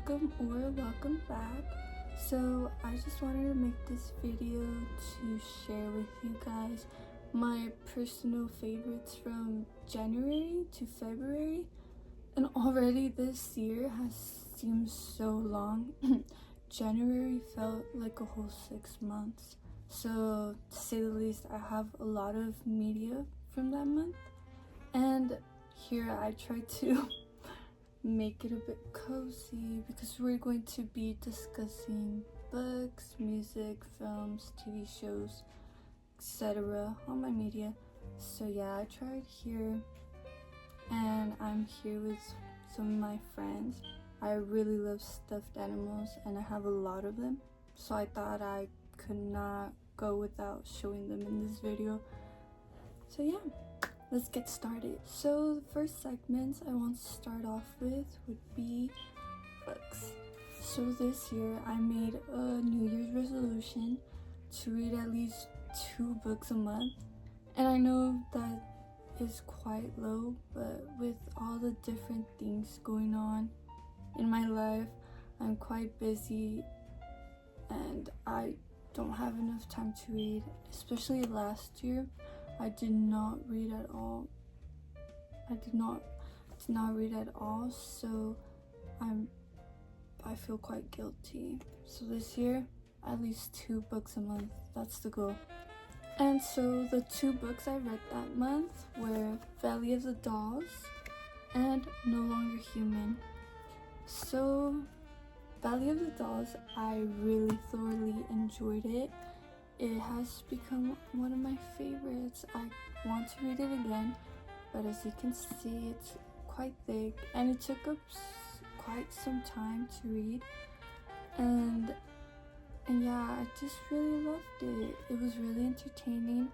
welcome back. So I just wanted to make this video to share with you guys my personal favorites from January to February, and already this year has seemed so long. January felt like a whole 6 months, so to say the least, I have a lot of media from that month, and here I try to make it a bit cozy because we're going to be discussing books, music, films, TV shows, etc. on my media. So yeah, I tried here, and I'm here with some of my friends. I really love stuffed animals and I have a lot of them, so I thought I could not go without showing them in this video. So yeah, let's get started. So the first segment I want to start off with would be books. So this year I made a New Year's resolution to read at least 2 books a month, and I know that is quite low, but with all the different things going on in my life, I'm quite busy and I don't have enough time to read. Especially last year, I did not read at all. I did not read at all, so I feel quite guilty. So this year, at least 2 books a month. That's the goal. And so the 2 books I read that month were Valley of the Dolls and No Longer Human. So Valley of the Dolls, I really thoroughly enjoyed it. It has become one of my favorites. I want to read it again, but as you can see, it's quite thick and it took up quite some time to read. And yeah, I just really loved it. It was really entertaining.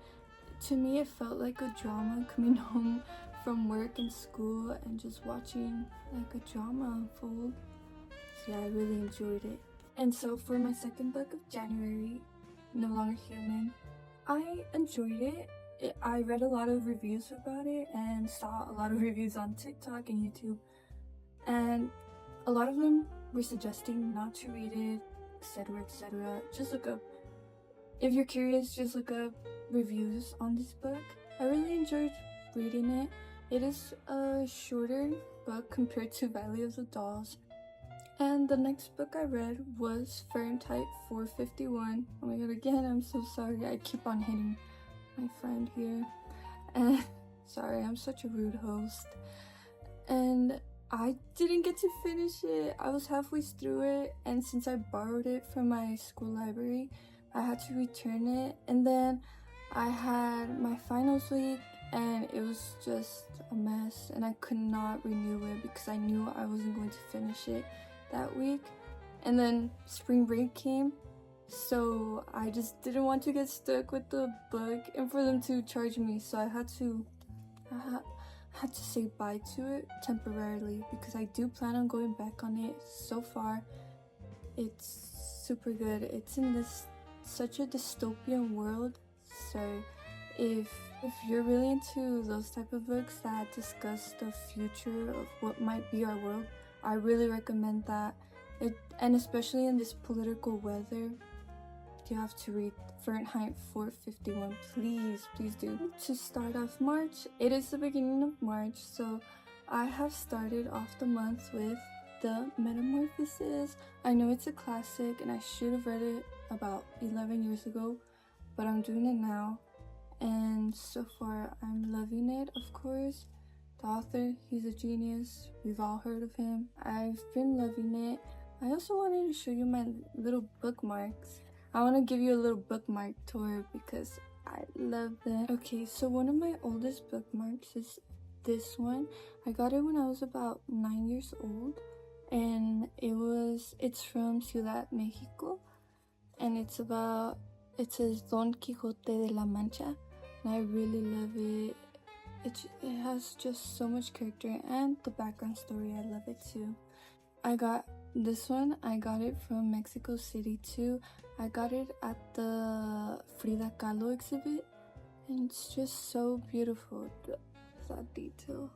To me, it felt like a drama, coming home from work and school and just watching like a drama unfold. So yeah, I really enjoyed it. And so for my second book of January, No Longer Human, I enjoyed it. I read a lot of reviews about it and saw a lot of reviews on TikTok and YouTube, and a lot of them were suggesting not to read it, etc, etc. Just look up, if you're curious, just look up reviews on this book. I really enjoyed reading it. It is a shorter book compared to Valley of the Dolls. And the next book I read was Fahrenheit 451. Oh my god, again, I'm so sorry. I keep on hitting my friend here. And sorry, I'm such a rude host. And I didn't get to finish it. I was halfway through it, and since I borrowed it from my school library, I had to return it. And then I had my finals week, and it was just a mess, and I could not renew it because I knew I wasn't going to finish it that week. And then spring break came, so I just didn't want to get stuck with the book and for them to charge me, so I had to say bye to it temporarily because I do plan on going back on it. So far, it's super good. It's in this such a dystopian world, so if you're really into those type of books that discuss the future of what might be our world, I really recommend that. And especially in this political weather, you have to read Fahrenheit 451. Please do. To start off March, it is the beginning of March, so I have started off the month with The Metamorphosis. I know it's a classic and I should have read it about 11 years ago, but I'm doing it now, and so far I'm loving it. Of course, the author, he's a genius. We've all heard of him. I've been loving it. I also wanted to show you my little bookmarks. I want to give you a little bookmark tour because I love them. Okay, so one of my oldest bookmarks is this one. I got it when I was about 9 years old, and it's from Ciudad Mexico, and it says Don Quixote de la Mancha, and I really love it. It has just so much character, and the background story, I love it too. I got this one, I got it from Mexico City too. I got it at the Frida Kahlo exhibit, and it's just so beautiful. That detail,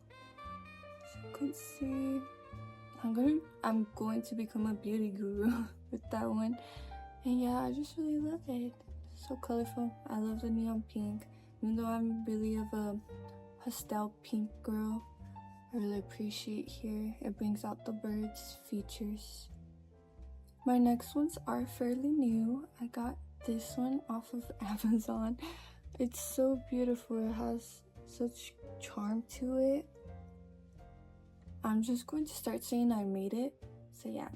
as you can see. I'm going to become a beauty guru with that one. And yeah, I just really love it. It's so colorful. I love the neon pink. Even though I'm really of a pastel pink girl, I really appreciate here. It brings out the birds features. My next ones are fairly new. I got this one off of Amazon. It's so beautiful. It has such charm to it. I'm just going to start saying I made it. So yeah.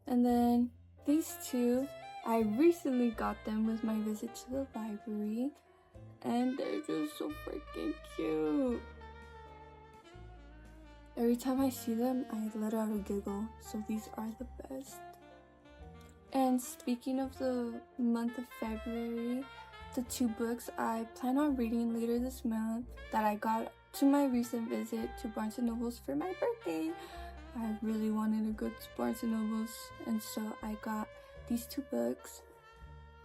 And then these two, I recently got them with my visit to the library. And they're just so freaking cute. Every time I see them, I let out a giggle. So these are the best. And speaking of the month of February, the two books I plan on reading later this month that I got to my recent visit to Barnes & Noble's for my birthday. I really wanted to go to Barnes & Noble's, and so I got these two books.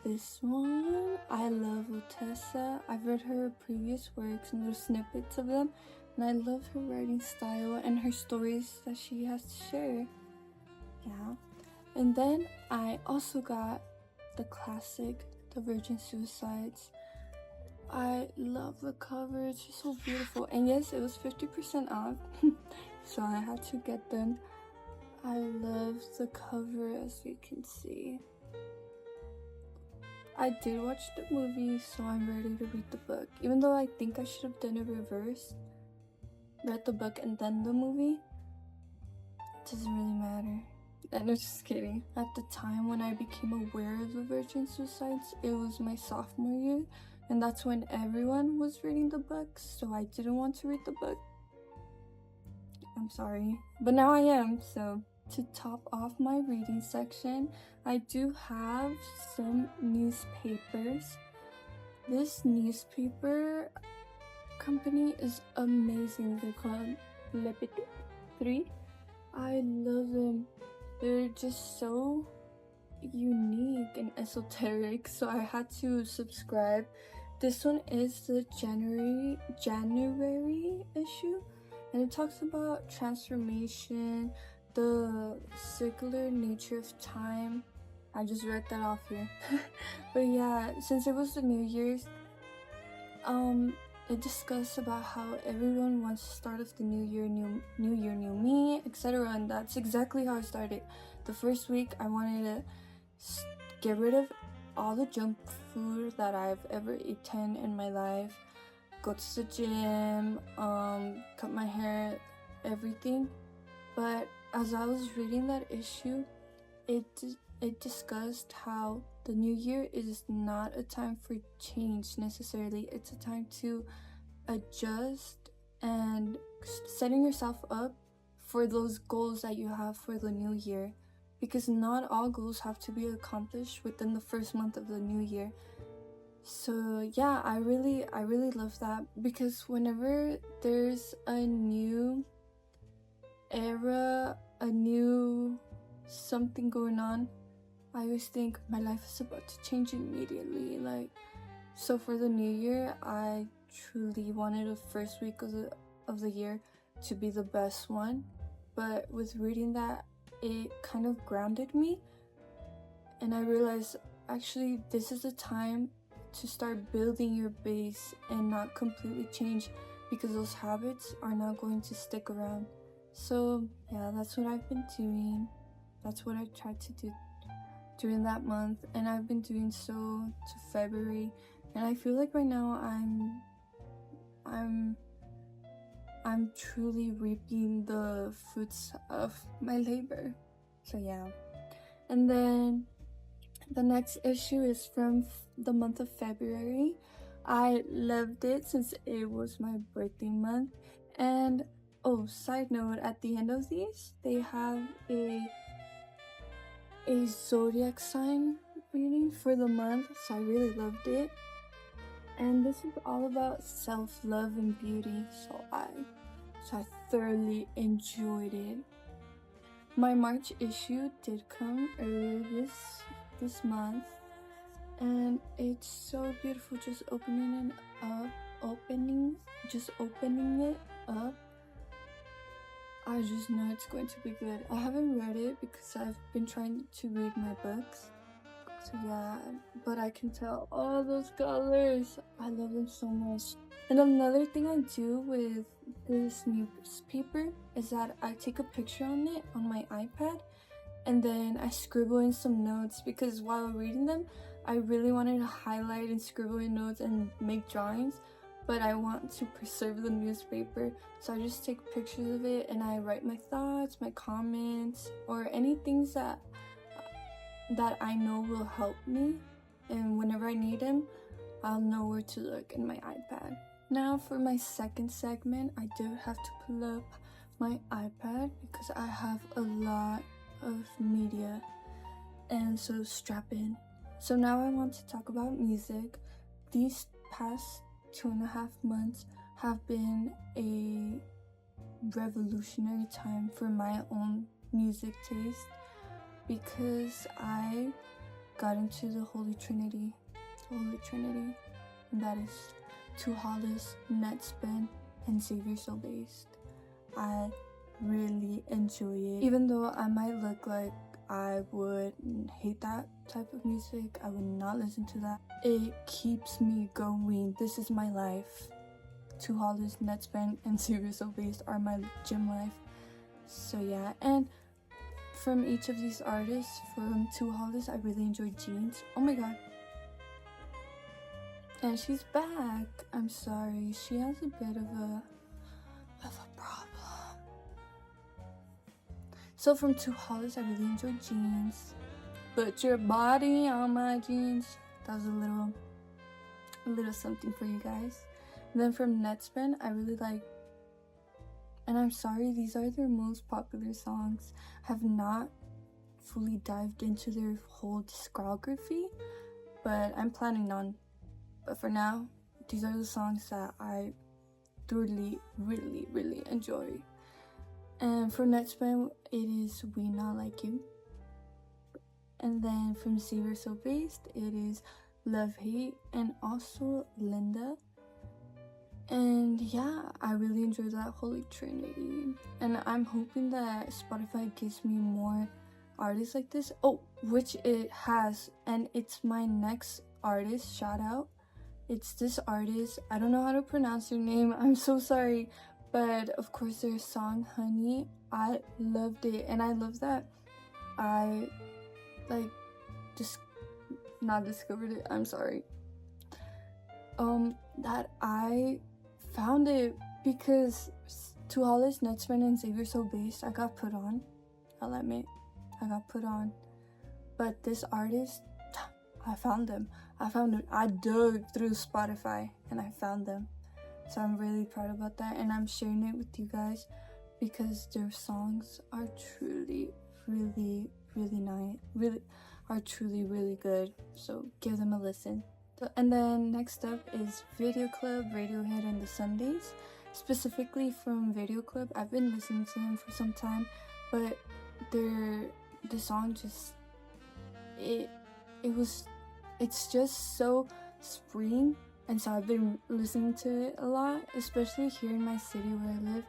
This one, I love Lutessa. I've read her previous works and little snippets of them, and I love her writing style and her stories that she has to share. Yeah. And then I also got the classic, The Virgin Suicides. I love the cover, it's just so beautiful. And yes, it was 50% off, so I had to get them. I love the cover, as you can see. I did watch the movie, so I'm ready to read the book. Even though I think I should have done it reverse. Read the book and then the movie. It doesn't really matter. And I'm just kidding. At the time when I became aware of the Virgin Suicides, it was my sophomore year. And that's when everyone was reading the book, so I didn't want to read the book. I'm sorry. But now I am, so to top off my reading section, I do have some newspapers. This newspaper company is amazing. They're called Le Petit Prix. I love them. They're just so unique and esoteric, so I had to subscribe. This one is the January issue, and it talks about transformation, the circular nature of time. I just read that off here. But yeah, since it was the New Year's, it discussed about how everyone wants to start off the new year, new me, etc. And that's exactly how I started. The first week, I wanted to get rid of all the junk food that I've ever eaten in my life, go to the gym, cut my hair, everything. But as I was reading that issue, it discussed how the new year is not a time for change necessarily. It's a time to adjust and setting yourself up for those goals that you have for the new year, because not all goals have to be accomplished within the first month of the new year. So yeah, I really love that, because whenever there's a new era, a new something going on, I always think my life is about to change immediately. So for the new year, I truly wanted the first week of the year to be the best one. But with reading that, it kind of grounded me, and I realized actually this is the time to start building your base and not completely change, because those habits are not going to stick around. So yeah, that's what I've been doing. That's what I tried to do during that month, and I've been doing so to February, and I feel like right now I'm truly reaping the fruits of my labor. So yeah. And then the next issue is from the month of February. I loved it since it was my birthday month. And oh, side note, at the end of these, they have a zodiac sign reading for the month, so I really loved it. And this is all about self-love and beauty, so I thoroughly enjoyed it. My March issue did come earlier this month, and it's so beautiful. Just opening it up. I just know it's going to be good. I haven't read it because I've been trying to read my books. So yeah, but I can tell all those colors. I love them so much. And another thing I do with this newspaper is that I take a picture on it on my iPad and then I scribble in some notes because while reading them, I really wanted to highlight and scribble in notes and make drawings, but I want to preserve the newspaper. So I just take pictures of it and I write my thoughts, my comments, or any things that I know will help me, and whenever I need them, I'll know where to look in my iPad. Now for my second segment, I do have to pull up my iPad because I have a lot of media, and so strap in. So now I want to talk about music. These past 2.5 months have been a revolutionary time for my own music taste, because I got into the Holy Trinity, and that is Tu Hollis, Netspend, and Xavier So Based. I really enjoy it. Even though I might look like I would hate that type of music, I would not listen to that. It keeps me going. This is my life. Tu Hollis, Netspend, and Xavier So Based are my gym life. So yeah, and from each of these artists, from Tu Hollis, I really enjoyed Jeans. Oh my god. And she's back. I'm sorry. She has a bit of a problem. So from Tu Hollis, I really enjoyed Jeans. Put your body on my jeans. That was a little something for you guys. And then from Netspend, I really like, and I'm sorry, these are their most popular songs. I have not fully dived into their whole discography, but I'm planning on. But for now, these are the songs that I thoroughly, really, really enjoy. And for Netspend, it is We Not Like You. And then from Xavier So Based, it is Love Hate and also Linda. And yeah, I really enjoyed that Holy Trinity. And I'm hoping that Spotify gives me more artists like this. Oh, which it has. And it's my next artist, shout out. It's this artist. I don't know how to pronounce their name. I'm so sorry. But of course their song, Honey, I loved it. And I love that I not discovered it. I'm sorry. That I found it because Tu Hollis, Netspend, and Xavier So Based, I got put on. I'll admit, I got put on. But this artist, I found them. I dug through Spotify and I found them. So I'm really proud about that, and I'm sharing it with you guys because their songs are truly, really, really nice. Really good. So give them a listen. And then next up is Video Club, Radiohead, and the Sundays. Specifically from Video Club, I've been listening to them for some time, but the song just it's just so spring, and so I've been listening to it a lot, especially here in my city where I live.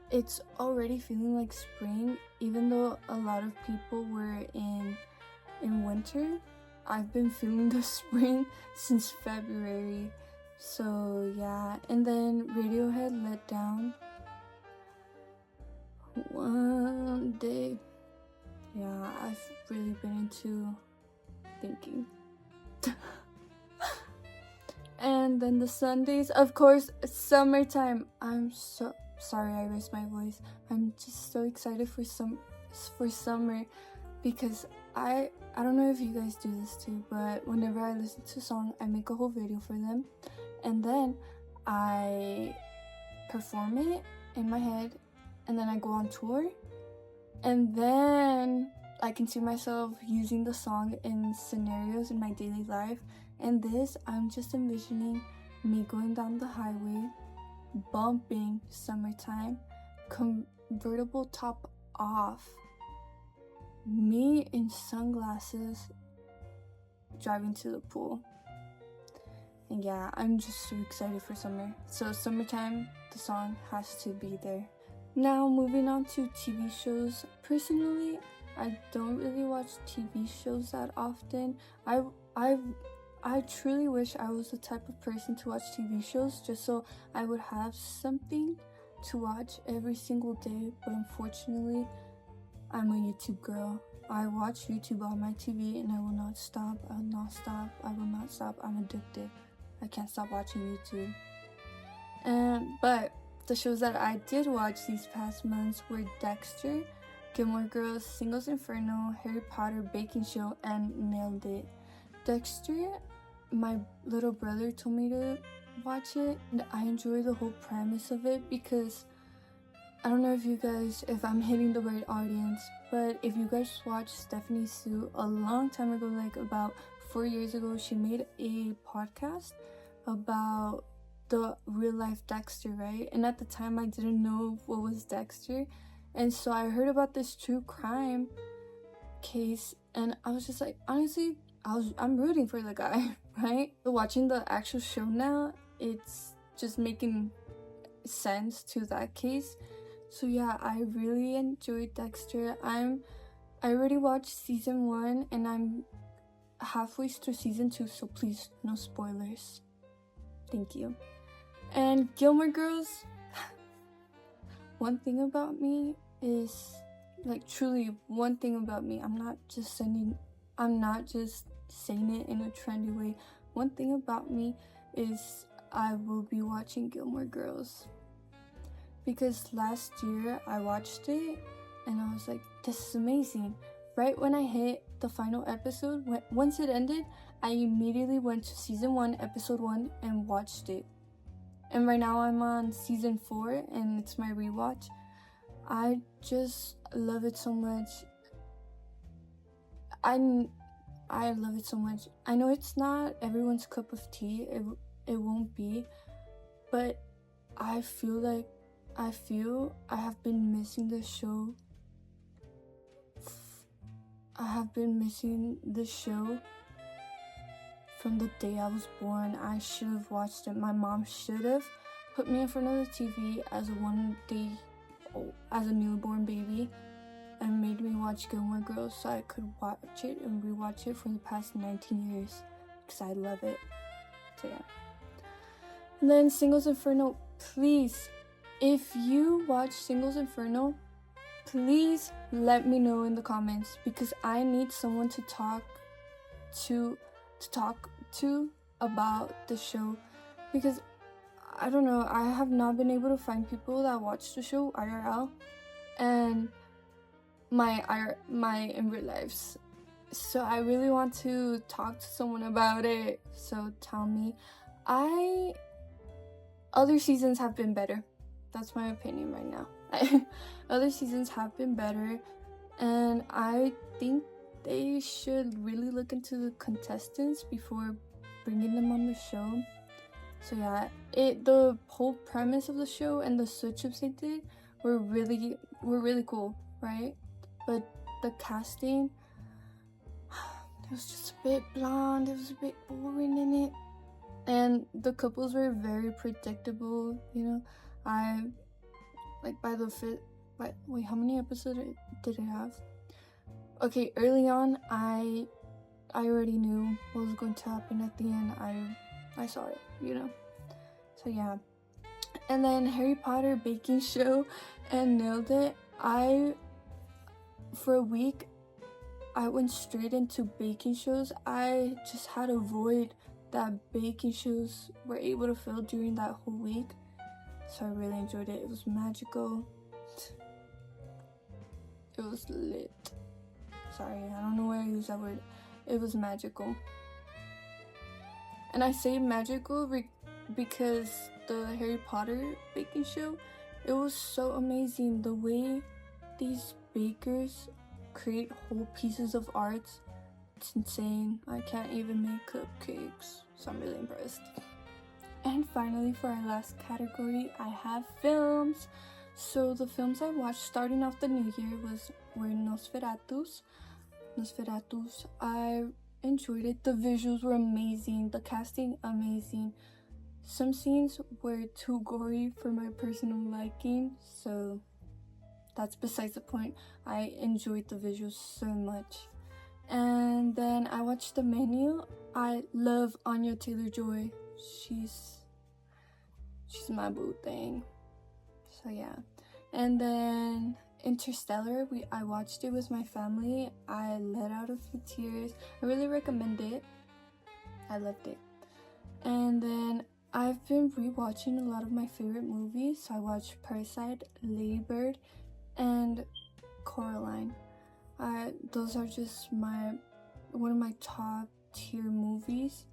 It's already feeling like spring, even though a lot of people were in winter. I've been feeling the spring since February. So yeah, and then Radiohead, Let Down. One day. Yeah, I've really been into thinking. And then the Sundays, of course, Summertime. I'm so sorry I raised my voice. I'm just so excited for summer, because I don't know if you guys do this too, but whenever I listen to a song, I make a whole video for them, and then I perform it in my head, and then I go on tour, and then I can see myself using the song in scenarios in my daily life. And this, I'm just envisioning me going down the highway, bumping Summertime, convertible top off, me in sunglasses, driving to the pool. And yeah, I'm just so excited for summer. So Summertime, the song has to be there. Now moving on to TV shows. Personally, I don't really watch TV shows that often. I truly wish I was the type of person to watch TV shows just so I would have something to watch every single day, but unfortunately, I'm a YouTube girl. I watch YouTube on my TV and I will not stop. I will not stop. I will not stop. I'm addicted. I can't stop watching YouTube. But the shows that I did watch these past months were Dexter, Gilmore Girls, Singles Inferno, Harry Potter, Baking Show, and Nailed It. Dexter, my little brother told me to watch it, and I enjoy the whole premise of it because I don't know if I'm hitting the right audience, but if you guys watched Stephanie Sue a long time ago, like about 4 years ago, she made a podcast about the real life Dexter, right? And at the time I didn't know what was Dexter, and so I heard about this true crime case and I was just like, honestly, I'm rooting for the guy, right? But watching the actual show now, it's just making sense to that case. So yeah, I really enjoyed Dexter. I already watched season 1 and I'm halfway through season 2, so please no spoilers. Thank you. And Gilmore Girls, one thing about me is, like, truly one thing about me, I'm not just saying it in a trendy way. One thing about me is I will be watching Gilmore Girls. Because last year I watched it and I was like, this is amazing. Right when I hit the final episode, once it ended, I immediately went to season 1, episode 1 and watched it. And right now I'm on season 4 and it's my rewatch. I just love it so much. I love it so much. I know it's not everyone's cup of tea. It won't be. But I feel I have been missing the show. I have been missing the show from the day I was born. I should have watched it. My mom should have put me in front of the TV as a newborn baby and made me watch Gilmore Girls so I could watch it and rewatch it for the past 19 years because I love it. So yeah. And then Singles Inferno, please, if you watch Singles Inferno, please let me know in the comments because I need someone to talk to about the show because I don't know, I have not been able to find people that watch the show IRL and my in real lives. So I really want to talk to someone about it. So tell me. Other seasons have been better. That's my opinion right now. Other seasons have been better and I think they should really look into the contestants before bringing them on the show. So yeah, the whole premise of the show and the switch-ups they did were really cool, right? But the casting, it was just a bit blonde, it was a bit boring in it. And the couples were very predictable, you know. How many episodes did it have? Okay, early on, I already knew what was going to happen at the end. I saw it, you know. So yeah. And then Harry Potter, Baking Show, and Nailed It. For a week, I went straight into baking shows. I just had a void that baking shows were able to fill during that whole week. So I really enjoyed it. It was magical. It was lit. Sorry, I don't know why I use that word. It was magical. And I say magical because the Harry Potter baking show, it was so amazing. The way these bakers create whole pieces of art, it's insane. I can't even make cupcakes, so I'm really impressed. And finally, for our last category, I have films. So the films I watched starting off the new year were Nosferatu. I enjoyed it. The visuals were amazing. The casting, amazing. Some scenes were too gory for my personal liking, so that's besides the point. I enjoyed the visuals so much. And then I watched The Menu. I love Anya Taylor-Joy. She's my boo thing. So yeah. And then Interstellar, I watched it with my family. I let out a few tears. I really recommend it. I loved it. And then I've been rewatching a lot of my favorite movies. So I watched Parasite, Lady Bird, and Coraline. Those are just one of my top tier movies.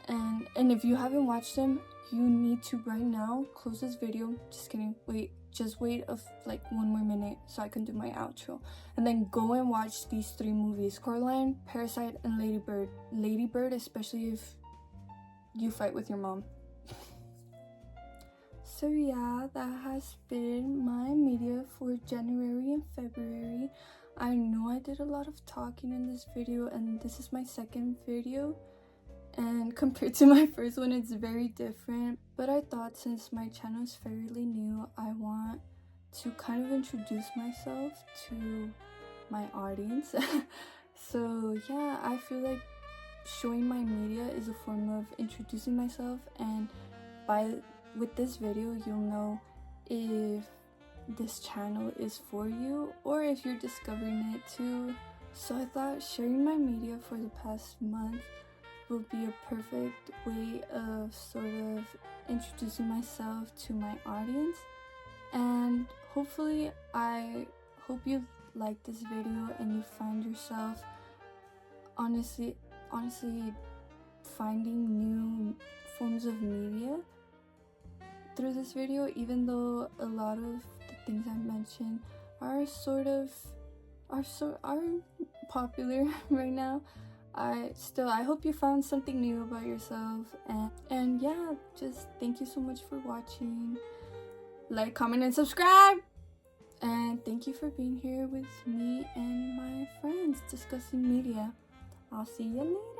And if you haven't watched them, you need to right now. Close this video. Just kidding. Just wait like 1 more minute so I can do my outro. And then go and watch these 3 movies: Coraline, Parasite, and Lady Bird. Lady Bird, especially if you fight with your mom. So yeah, that has been my media for January and February. I know I did a lot of talking in this video, and this is my second video. And compared to my first one, it's very different. But I thought since my channel is fairly new, I want to kind of introduce myself to my audience. So yeah, I feel like showing my media is a form of introducing myself, and with this video you'll know if this channel is for you or if you're discovering it too. So I thought sharing my media for the past month will be a perfect way of sort of introducing myself to my audience. And hopefully, I hope you like this video and you find yourself honestly finding new forms of media through this video, even though a lot of the things I mentioned are popular right now. I hope you found something new about yourself, and yeah, just thank you so much for watching. Like, comment, and subscribe. And thank you for being here with me and my friends discussing media. I'll see you later.